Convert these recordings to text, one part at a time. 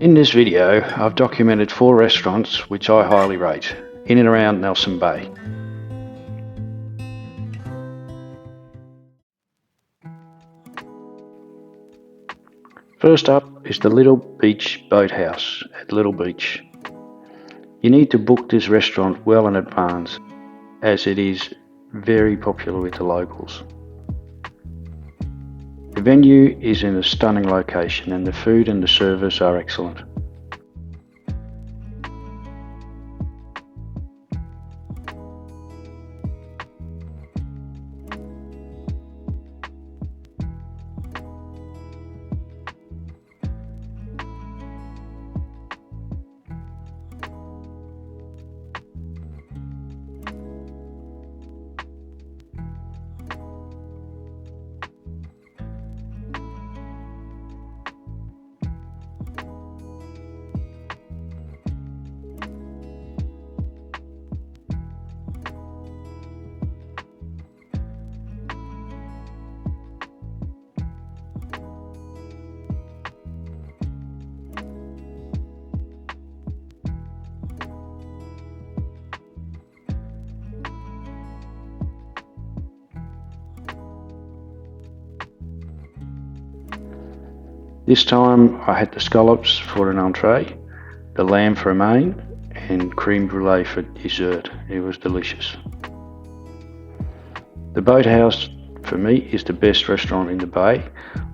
In this video, I've documented 4 restaurants which I highly rate, in and around Nelson Bay. First up is the Little Beach Boathouse at Little Beach. You need to book this restaurant well in advance, as it is very popular with the locals. The venue is in a stunning location and the food and the service are excellent. This time I had the scallops for an entree, the lamb for a main, and creme brulee for dessert. It was delicious. The Boathouse for me is the best restaurant in the bay,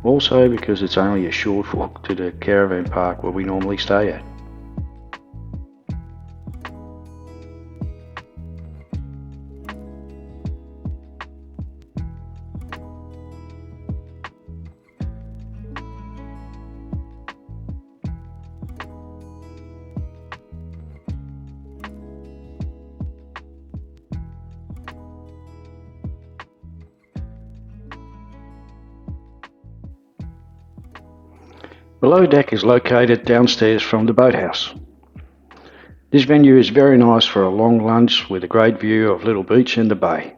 also because it's only a short walk to the caravan park where we normally stay at. Below deck is located downstairs from the Boathouse. This venue is very nice for a long lunch with a great view of Little Beach and the bay.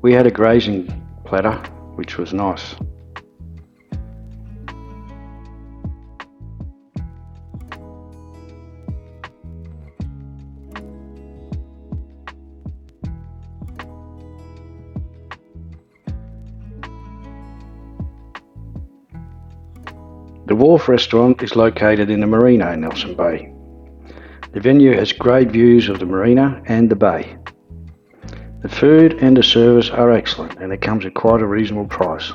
We had a grazing platter, which was nice. The Wharf restaurant is located in the marina in Nelson Bay. The venue has great views of the marina and the bay. The food and the service are excellent and it comes at quite a reasonable price.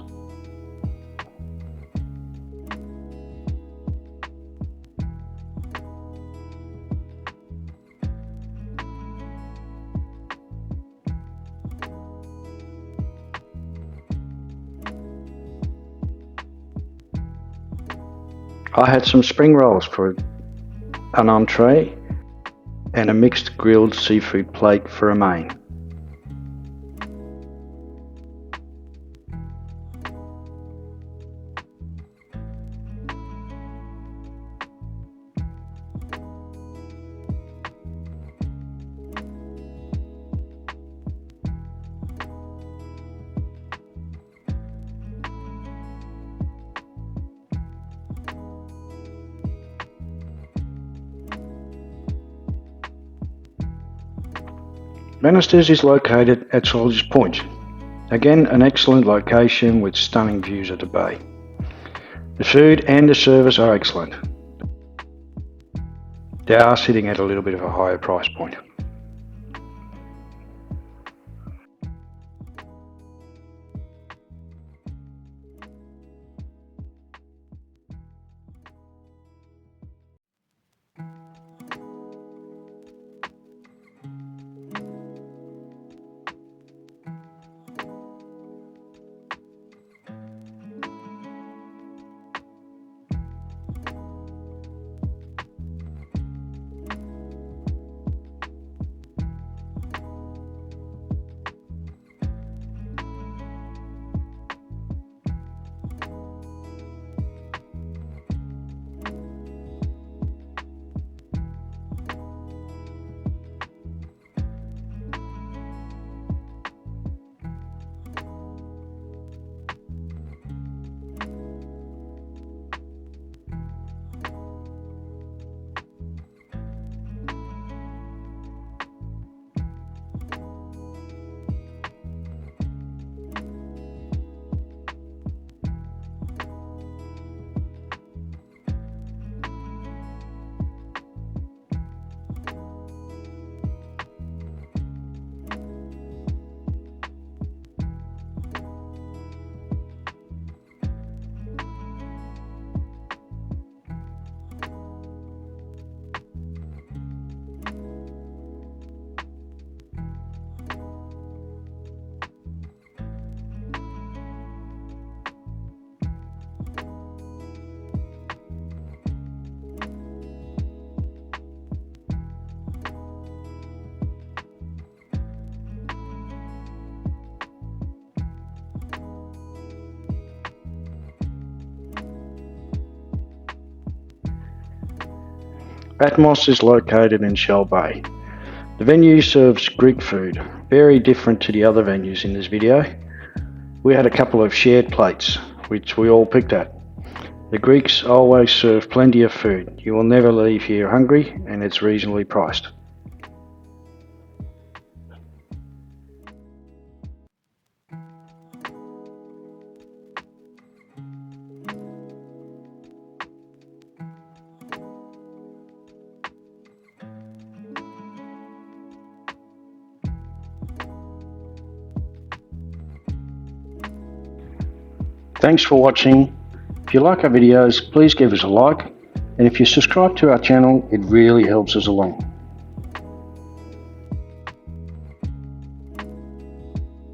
I had some spring rolls for an entree and a mixed grilled seafood plate for a main. Bannisters is located at Soldiers Point. Again, an excellent location with stunning views of the bay. The food and the service are excellent. They are sitting at a little bit of a higher price point. Atmos is located in Shell Bay. The venue serves Greek food, very different to the other venues in this video. We had a couple of shared plates, which we all picked at. The Greeks always serve plenty of food. You will never leave here hungry, and it's reasonably priced. Thanks for watching. If you like our videos, please give us a like, and if you subscribe to our channel, it really helps us along.